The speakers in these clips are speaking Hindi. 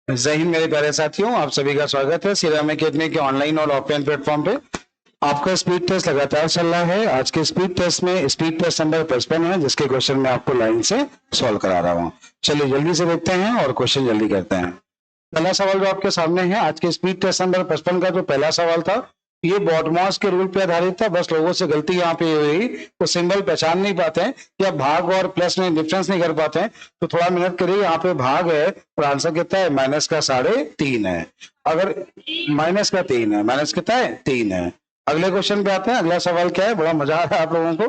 जय हिंद मेरे प्यारे साथियों, आप सभी का स्वागत है सीरम एकेडमी के ऑनलाइन और ऑफलाइन प्लेटफॉर्म पे। आपका स्पीड टेस्ट लगातार चल रहा है। आज के स्पीड टेस्ट में स्पीड टेस्ट नंबर 55 है, जिसके क्वेश्चन मैं आपको लाइन से सॉल्व करा रहा हूँ। चलिए जल्दी से देखते हैं और क्वेश्चन जल्दी करते हैं। पहला सवाल जो आपके सामने है, आज के स्पीड टेस्ट नंबर 55 का जो पहला सवाल था, ये बॉडमॉस के रूल पे आधारित था। बस लोगों से गलती यहाँ पे हुई, वो सिंबल पहचान नहीं पाते हैं या भाग और प्लस में डिफरेंस नहीं कर पाते हैं, तो थोड़ा मेहनत करिए। यहाँ पे भाग है और आंसर कितना है, माइनस का 3.5 है। अगर माइनस का 3 है, माइनस कितना है, 3 है। अगले क्वेश्चन पे आते हैं। अगला सवाल क्या है, बड़ा मजा आ रहा है आप लोगों को।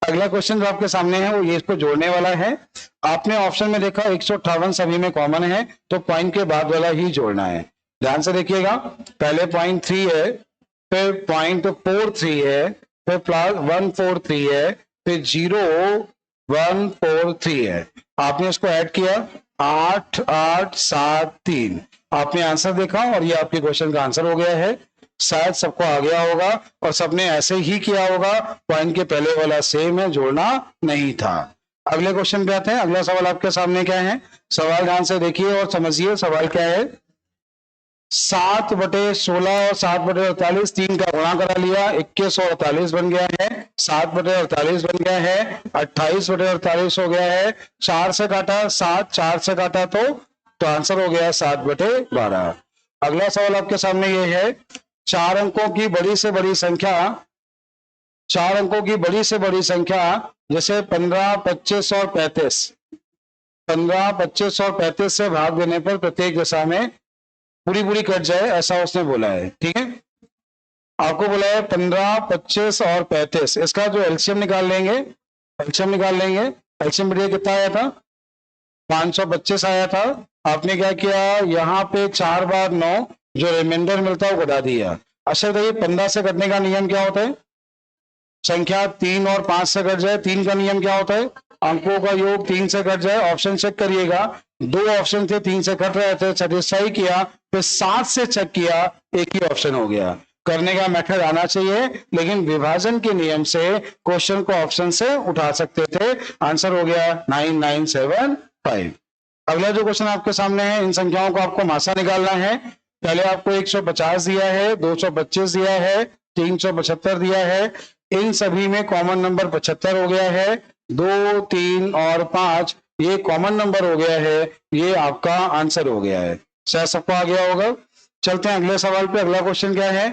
अगला क्वेश्चन जो आपके सामने है वो ये इसको जोड़ने वाला है। आपने ऑप्शन में देखा 158 सभी में कॉमन है, तो पॉइंट के बाद वाला ही जोड़ना है। ध्यान से देखिएगा, पहले 0.3 है, फिर 0.43 है, फिर प्लस 143 है, फिर 0.143 है। आपने इसको ऐड किया 8873। आपने आंसर देखा और ये आपके क्वेश्चन का आंसर हो गया है। शायद सबको आ गया होगा और सबने ऐसे ही किया होगा, पॉइंट के पहले वाला सेम है, जोड़ना नहीं था। अगले क्वेश्चन पे आते हैं। अगला सवाल आपके सामने क्या है, सवाल ध्यान से देखिए और समझिए। सवाल क्या है, 7/16 और 7/48, 3 का गुणा करा लिया, 2148 बन गया है। 7/48 बन गया है, 28/48 हो गया है। 4 से काटा 7, 4 से काटा तो आंसर हो गया 7/12। अगला सवाल आपके सामने ये है, 4 अंकों की बड़ी से बड़ी संख्या, 4 अंकों की बड़ी से बड़ी संख्या जैसे 15, 25 और 35, 15, 25 और 35 से भाग देने पर प्रत्येक दिशा में पूरी पूरी कट जाए, ऐसा उसने बोला है। ठीक है, आपको बोला है 15, 25 और 35, इसका जो एलसीएम निकाल लेंगे, एलसीएम निकाल लेंगे। एलसीएम बढ़िया कितना आया था, 525 आया था। आपने क्या किया, यहाँ पे 4 बार 9, जो रिमाइंडर मिलता है वो घटा दिया। अच्छा तो ये 15 से कटने का नियम क्या होता है, संख्या 3 और 5 से कट जाए। 3 का नियम क्या होता है, अंकों का योग 3 से कट जाए। ऑप्शन चेक करिएगा, 2 ऑप्शन थे, 3 से कट रहे थे, सेटिस्फाई किया, फिर 7 से चेक किया, एक ही ऑप्शन हो गया। करने का मेथड आना चाहिए, लेकिन विभाजन के नियम से क्वेश्चन को ऑप्शन से उठा सकते थे। आंसर हो गया 9975। अगला जो क्वेश्चन आपके सामने है, इन संख्याओं को आपको मासा निकालना है। पहले आपको 150 दिया है, 225 दिया है, 375 दिया है। इन सभी में कॉमन नंबर 75 हो गया है। 2, 3 और 5 ये कॉमन नंबर हो गया है, ये आपका आंसर हो गया है। शायद सबको आ गया होगा। चलते हैं अगले सवाल पे। अगला क्वेश्चन क्या है,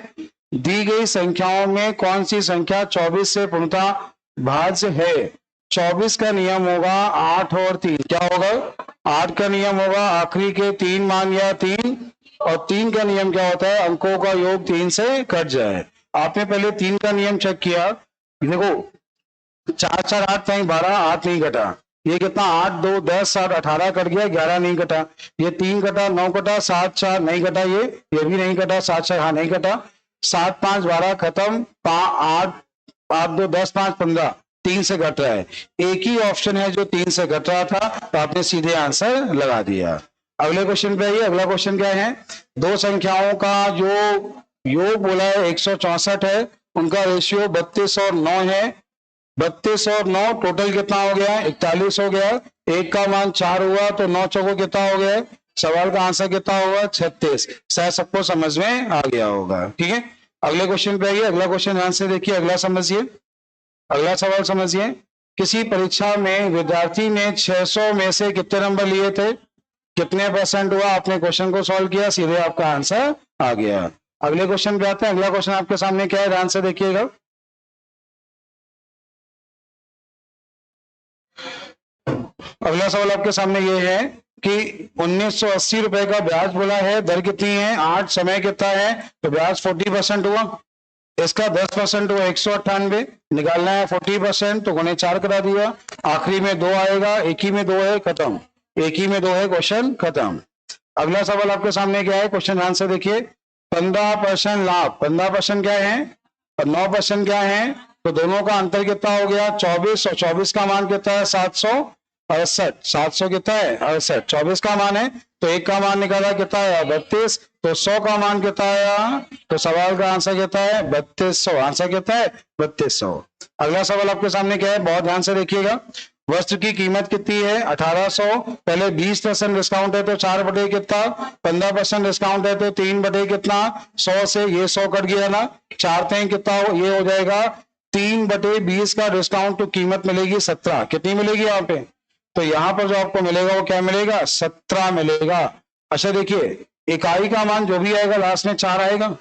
दी गई संख्याओं में कौन सी संख्या 24 से पूर्णतः भाज्य है। 24 का नियम होगा 8 और 3, क्या होगा, 8 का नियम होगा आखिरी के 3 मान या 3, और 3 का नियम क्या होता है, अंकों का योग 3 से कट जाए। आपने पहले 3 का नियम चेक किया, देखो 4 4 8 नहीं 12, 8 नहीं कटा, ये कितना 8 2 10 7 18 कट गया, 11 नहीं कटा, ये 3 कटा, 9 कटा, 7 4 नहीं कटा, ये भी नहीं कटा, 7 4 हाँ नहीं कटा, 7 5 12 खत्म, 8 8 2 10 5 15, 3 से कट रहा है। एक ही ऑप्शन है जो 3 से कट रहा था, तो आपने सीधे आंसर लगा दिया। अगले क्वेश्चन पे आइए। अगला क्वेश्चन क्या है, दो संख्याओं का जो योग बोला है 164 है, उनका रेशियो 32 और 9 है। 32 और 9 टोटल कितना हो गया, 41 हो गया। एक का मान 4 हुआ तो 9 चौको कितना हो गया, सवाल का आंसर कितना होगा, 36। शायद सबको समझ में आ गया होगा। ठीक है, अगले क्वेश्चन पे आइए। अगला क्वेश्चन ध्यान से देखिए, अगला समझिए, अगला सवाल समझिए। किसी परीक्षा में विद्यार्थी ने 600 में से कितने नंबर लिए थे, कितने परसेंट हुआ। आपने क्वेश्चन को सॉल्व किया, सीधे आपका आंसर आ गया। अगले क्वेश्चन पे आते हैं। अगला क्वेश्चन आपके सामने क्या है, ध्यान से देखिएगा। अगला सवाल आपके सामने ये है कि 1980 रुपए का ब्याज बोला है, दर कितनी है 8, समय कितना है, तो ब्याज 40% हुआ। इसका 10% हुआ 198, निकालना है 40%, तो गुणे 4 करा दिया। आखिरी में 2 आएगा, एक ही में 2 है, खत्म, एक ही में 2 है, क्वेश्चन खत्म। अगला सवाल आपके सामने क्या है, क्वेश्चन ध्यान से देखिए। 15% लाभ, 15% क्या है और 9% क्या है, तो दोनों का अंतर कितना हो गया 24, और 24 का मान कितना है 768, 700 कितना है 68, 24 का मान है, तो एक का मान निकाला कितना है 32, तो 100 का मान कितना आया, तो सवाल का आंसर कितना है 3200, आंसर कितना है 3200। अगला सवाल आपके सामने क्या है, बहुत ध्यान से देखिएगा। वस्त्र की कीमत कितनी है 1800, पहले 20% डिस्काउंट है तो 4 बटे कितना, 15% डिस्काउंट है तो 3 बटे कितना, 100 से ये 100 कट गया ना, 4 3 कितना ये हो जाएगा 3 बटे 20 का डिस्काउंट, तो कीमत मिलेगी 17। कितनी मिलेगी यहाँ पे, तो यहाँ पर जो आपको मिलेगा वो क्या मिलेगा 17 मिलेगा। अच्छा देखिए इकाई का मान जो भी आएगा लास्ट में 4 आएगा,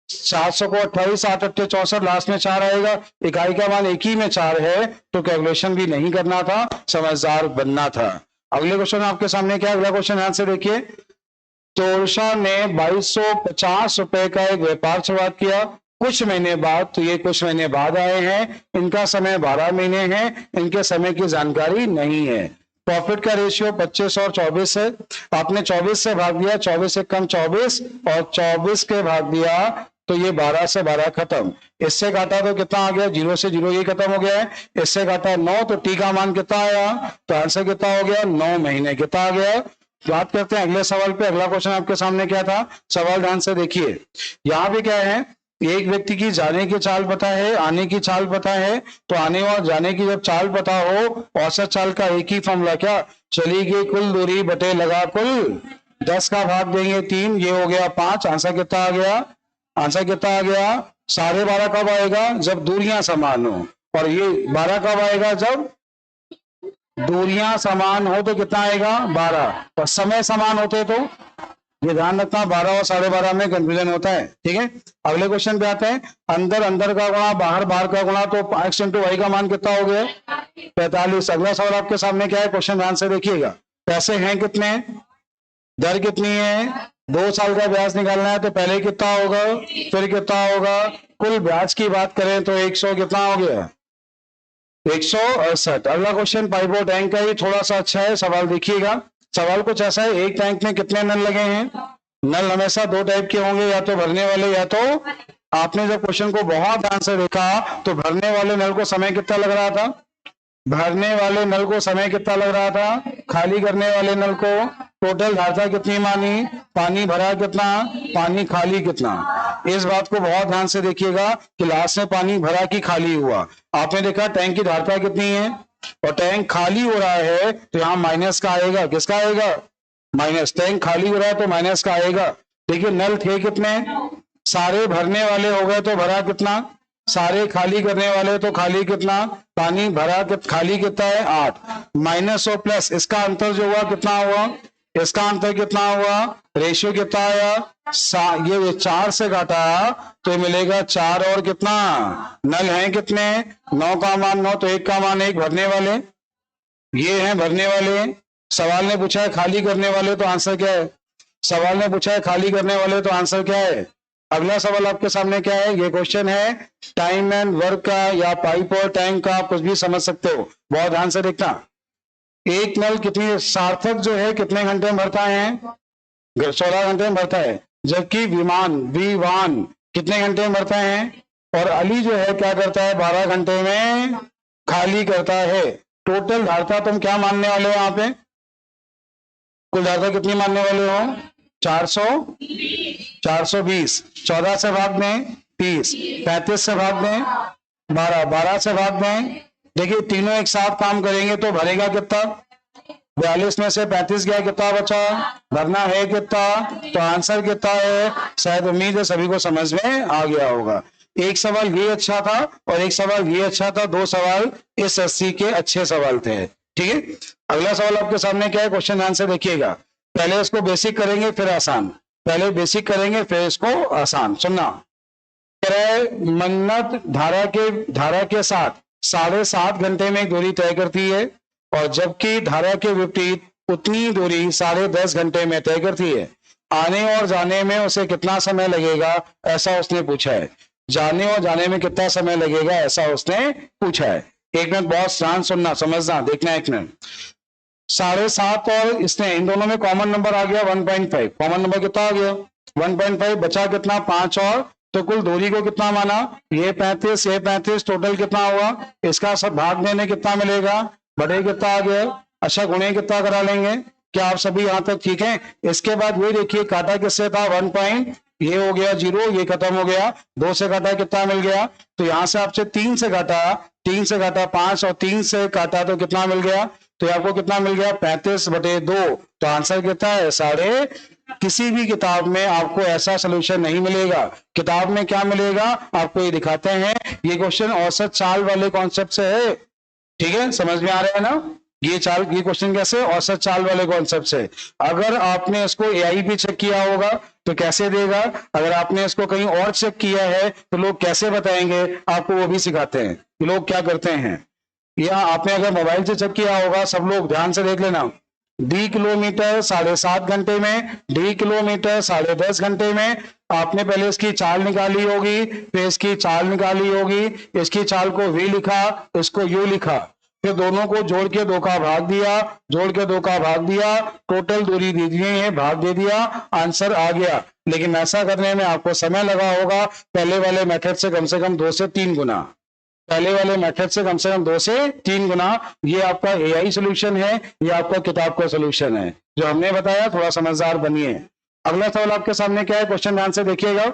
400 को 28 8 8 64 लास्ट में 4 आएगा, इकाई का मान एक ही में 4 है तो कैलकुलेशन भी नहीं करना था, समझदार बनना था। अगले क्वेश्चन आपके सामने क्या है, अगला क्वेश्चन ध्यान से देखिए। तोरशा ने 2250 रुपए का एक व्यापार शुरुआत किया कुछ महीने बाद, तो ये कुछ महीने बाद आए हैं, इनका समय 12 महीने है, इनके समय की जानकारी नहीं है। प्रॉफिट का रेशियो 25 और 24 है, आपने 24 से भाग दिया, 24 से कम 24 और 24 के भाग दिया तो ये 12 से 12 खत्म, इससे काटा तो कितना आ गया 0 से 0 ये खत्म हो गया है, इससे काटा 9 तो टी का मान कितना आया, तो आंसर कितना हो गया 9 महीने। कितना आ गया। बात करते हैं अगले सवाल पे। अगला क्वेश्चन आपके सामने क्या था, सवाल ध्यान से देखिए। यहाँ पे क्या है, एक व्यक्ति की जाने की चाल पता है, आने की चाल पता है, तो आने और जाने की जब चाल पता हो, औसत चाल का एक ही फॉर्मूला क्या, चली गई कुल दूरी बटे लगा कुल, 10 का भाग देंगे 3, ये हो गया 5। आंसर कितना आ गया, आंसर कितना आ गया 12.5 कब आएगा, जब दूरियां समान हो, और ये 12 कब आएगा, जब दूरियां समान हो, तो कितना आएगा 12, और समय समान होते तो ये ध्यान रखना 12 और 12.5 में कंफ्यूजन होता है। ठीक है, अगले क्वेश्चन पे आते हैं। अंदर अंदर का गुणा बाहर बाहर का गुणा, तो x इंटू वाई का मान कितना हो गया 45। अगला सवाल आपके सामने क्या है, क्वेश्चन ध्यान से देखिएगा। पैसे हैं कितने, दर कितनी है, 2 साल का ब्याज निकालना है, तो पहले कितना होगा फिर कितना होगा, कुल ब्याज की बात करें तो 100 कितना हो गया 168। अगला क्वेश्चन पाइप और टैंक का ही थोड़ा सा अच्छा है, सवाल देखिएगा। सवाल कुछ ऐसा है, एक टैंक में कितने नल लगे हैं, नल हमेशा 2 टाइप के होंगे, या तो भरने वाले या तो, आपने जब क्वेश्चन को बहुत ध्यान से देखा तो भरने वाले नल को समय कितना लग रहा था, भरने वाले नल को समय कितना लग रहा था, खाली करने वाले नल को टोटल धारता कितनी मानी, पानी भरा कितना, पानी खाली कितना। इस बात को बहुत ध्यान से देखिएगा कि लास्ट में पानी भरा कि खाली हुआ। आपने देखा टैंक की धारता कितनी है और टैंक खाली हो रहा है, तो यहाँ माइनस का आएगा, किसका आएगा माइनस, टैंक खाली हो रहा है तो माइनस का आएगा। देखिए नल थे कितने, सारे भरने वाले हो गए तो भरा कितना, सारे खाली करने वाले तो खाली कितना, पानी भरा खाली कितना है 8, माइनस और प्लस इसका अंतर जो हुआ कितना हुआ, इसका अंतर कितना हुआ, रेशियो कितना आया, ये 4 से काटा तो मिलेगा 4 और कितना, नल हैं कितने 9 का मान 9, तो 1 का मान 1, भरने वाले ये हैं भरने वाले। सवाल ने पूछा है खाली करने वाले, तो आंसर क्या है, सवाल ने पूछा है खाली करने वाले तो आंसर क्या है। अगला सवाल आपके सामने क्या है, ये क्वेश्चन है टाइम एंड वर्क का, या पाइप और टैंक का, कुछ भी समझ सकते हो, बहुत ध्यान से देखना। एक नल कितनी, सार्थक जो है कितने घंटे में भरता है 16 घंटे में भरता है, जबकि विमान कितने घंटे में भरता है, और अली जो है क्या करता है 12 घंटे में खाली करता है। टोटल धारता तुम क्या मानने वाले हो, यहाँ पे कुल धारता कितनी मानने वाले हो 420, 14 से भाग में 30, 35 से भाग में 12, 12 से भाग में, देखिए तीनों एक साथ काम करेंगे तो भरेगा कितना, 42 में से 35 गया, कितना बचा, भरना है कितना, तो आंसर कितना है। शायद उम्मीद है सभी को समझ में आ गया होगा। एक सवाल ये अच्छा था और एक सवाल ये अच्छा था, 2 सवाल इस 80 के अच्छे सवाल थे। ठीक है, अगला सवाल आपके सामने क्या है, क्वेश्चन ध्यान से देखिएगा। पहले इसको बेसिक करेंगे फिर आसान, पहले बेसिक करेंगे फिर इसको आसान। सुनना, मन्नत धारा के साथ 7.5 घंटे में एक दूरी तय करती है, और जबकि धारा के विपरीत उतनी दूरी 10.5 घंटे में तय करती है। आने और जाने में उसे कितना समय लगेगा, ऐसा उसने पूछा है। जाने और जाने में कितना समय लगेगा, ऐसा उसने पूछा है। एक मिनट बहुत ध्यान सुनना, समझना, देखना। एक मिनट, 7.5 और इसने, इन दोनों में कॉमन नंबर आ गया 1.5, कॉमन नंबर कितना आ गया 1.5, बचा कितना 5, और तो कुल दूरी को कितना माना, ये 35 ये 35, टोटल कितना हुआ, इसका सब भाग देने कितना मिलेगा, बड़े कितना आ गया। अच्छा गुणे कितना करा लेंगे, क्या आप सभी यहां तक ठीक है। इसके बाद ये देखिए काटा किससे था 1. ये हो गया 0, ये खत्म हो गया, 2 से काटा कितना मिल गया, तो यहां से आपसे 3 से काटा, 3 से काटा 5 और 3 से काटा तो कितना मिल गया, तो आपको कितना मिल गया 35/2। तो आंसर कितना है साढ़े। किसी भी किताब में आपको ऐसा सोल्यूशन नहीं मिलेगा। किताब में क्या मिलेगा आपको ये दिखाते हैं। ये क्वेश्चन औसत चाल वाले कॉन्सेप्ट से है, ठीक है, समझ में आ रहा है ना। ये क्वेश्चन कैसे, औसत चाल वाले कॉन्सेप्ट से। अगर आपने इसको एआई पे चेक किया होगा तो कैसे देगा, अगर आपने इसको कहीं और चेक किया है तो लोग कैसे बताएंगे आपको, वो भी सिखाते हैं कि लोग क्या करते हैं। या आपने अगर मोबाइल से चेक किया होगा, सब लोग ध्यान से देख लेना, डी किलोमीटर 7.5 घंटे में, डी किलोमीटर 10.5 घंटे में। आपने पहले इसकी चाल निकाली होगी, फिर इसकी चाल निकाली होगी, इसकी चाल को वी लिखा, इसको यू लिखा, फिर दोनों को जोड़ के 2 का भाग दिया, जोड़ के 2 का भाग दिया, टोटल दूरी दी गई है, भाग दे दिया, आंसर आ गया। लेकिन ऐसा करने में आपको समय लगा होगा पहले वाले मेथड से कम 2 से 3 गुना, पहले वाले मेथड से कम 2 से 3 गुना। ये आपका एआई सोल्यूशन है, ये आपका किताब का सोल्यूशन है जो हमने बताया। थोड़ा समझदार बनिए। अगला सवाल आपके सामने क्या है, क्वेश्चन ध्यान से देखिएगा।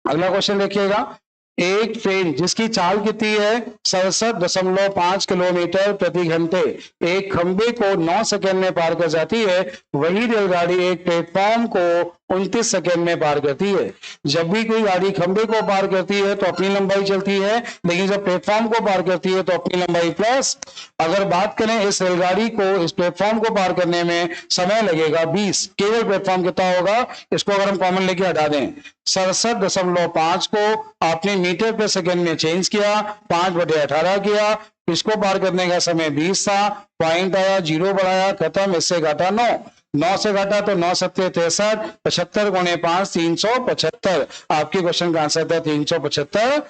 अगला क्वेश्चन देखिएगा, एक ट्रेन जिसकी चाल कितनी है 67.5 किलोमीटर प्रति घंटे एक खंबे को 9 सेकंड में पार कर जाती है, वही रेलगाड़ी एक प्लेटफॉर्म को 29 सेकंड में पार करती है। जब भी कोई गाड़ी खंबे को पार करती है तो अपनी लंबाई चलती है, लेकिन जब प्लेटफॉर्म को पार करती है तो अपनी लंबाई प्लस। अगर बात करें इस रेलगाड़ी को, इस प्लेटफॉर्म को पार करने में समय लगेगा 20, केवल प्लेटफॉर्म कितना होगा, इसको अगर हम कॉमन लेके हटा दें, 67.5 को आपने मीटर पर सेकंड में चेंज किया, 5/18 किया, इसको पार करने का समय 20 था, पॉइंट आया, 0 बढ़ाया, खत्म, इससे घटा 9, 9 से घटा तो 9 7 63, 75 गुणे 5 375। आपके क्वेश्चन का आंसर था 375।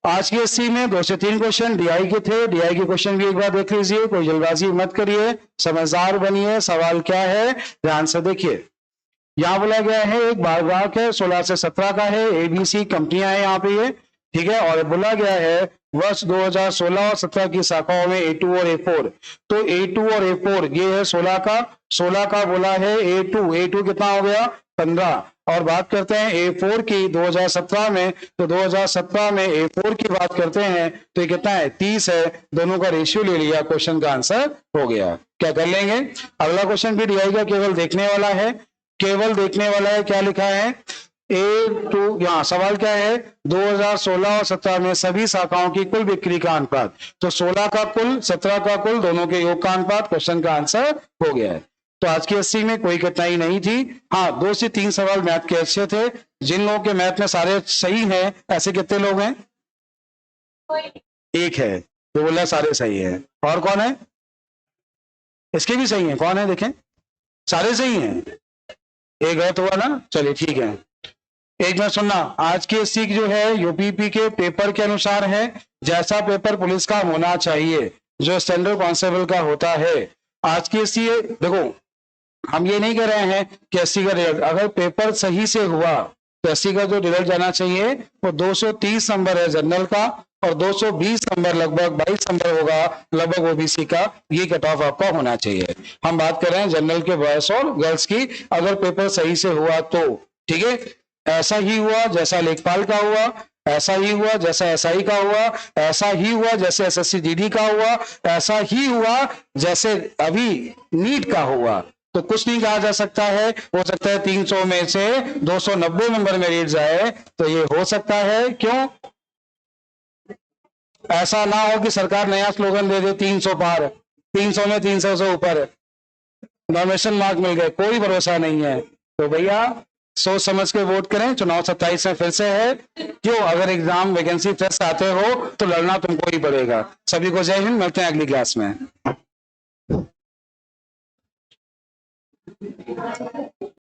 आज की एससी में 2 से 3 क्वेश्चन डीआई के थे। डीआई के क्वेश्चन भी एक बार देख लीजिए, कोई जल्दबाजी मत करिए, समझदार बनिए। सवाल क्या है ध्यान से देखिए। यहाँ बोला गया है एक बारग्राफ है 16 से 17 का है, एबीसी कंपनियां हैं यहाँ पे ये, ठीक है, और बोला गया है वर्ष 2016 और 17 की शाखाओं में A2 और A4। तो A2 और A4 ये है 16 का बोला है A2 कितना हो गया 15। और बात करते हैं A4 की 2017 में, तो 2017 में A4 की बात करते हैं तो ये कितना है 30 है। दोनों का रेशियो ले लिया, क्वेश्चन का आंसर हो गया। क्या कर लेंगे, अगला क्वेश्चन भी डीआई का केवल देखने वाला है, केवल देखने वाला है। क्या लिखा है A2, यहाँ सवाल क्या है 2016 और 17 में सभी शाखाओं की कुल बिक्री का अनुपात। तो 16 का कुल 17 का कुल दोनों के योग का अनुपात, क्वेश्चन का आंसर हो गया है। तो आज की एससी में कोई कठिनाई नहीं थी। हाँ 2 से 3 सवाल मैथ के अच्छे थे। जिन लोगों के मैथ में सारे सही हैं, ऐसे कितने लोग हैं, एक है जो बोला सारे सही है। और कौन है, इसके भी सही है, कौन है देखें, सारे सही हैं, एक गलत हुआ ना, चलिए ठीक है। एक मिनट सुनना, आज की एससी जो है यूपीपी के पेपर के अनुसार है, जैसा पेपर पुलिस का होना चाहिए, जो स्टैंडर्ड कांस्टेबल का होता है। आज की एससी देखो, हम ये नहीं कह रहे हैं कि एससी का रिजल्ट, अगर पेपर सही से हुआ तो एससी का जो रिजल्ट जाना चाहिए वो 230 नंबर है जनरल का, और 220 नंबर लगभग 22 नंबर होगा लगभग ओबीसी का, ये कट ऑफ आपका होना चाहिए। हम बात कर रहे हैं जनरल के बॉयज और गर्ल्स की, अगर पेपर सही से हुआ तो, ठीक है। ऐसा ही हुआ जैसा लेखपाल का हुआ, ऐसा ही हुआ जैसा एसआई का हुआ, ऐसा ही हुआ जैसे एसएससी जीडी का हुआ, ऐसा ही हुआ जैसे अभी नीट का हुआ। तो कुछ नहीं कहा जा सकता है, हो सकता है 300 में से 290 नंबर मेरिट जाए, तो ये हो सकता है। क्यों, ऐसा ना हो कि सरकार नया स्लोगन दे दे 300 पार, 300 में 300 से ऊपर नॉमिनेशन मार्क मिल गए, कोई भरोसा नहीं है। तो भैया सोच समझ के वोट करें। चुनाव 27 में फिर से है, क्यों, अगर एग्जाम वैकेंसी फ्रेश आते हो तो लड़ना तुमको ही पड़ेगा। सभी को जय हिंद, मिलते हैं अगली क्लास में।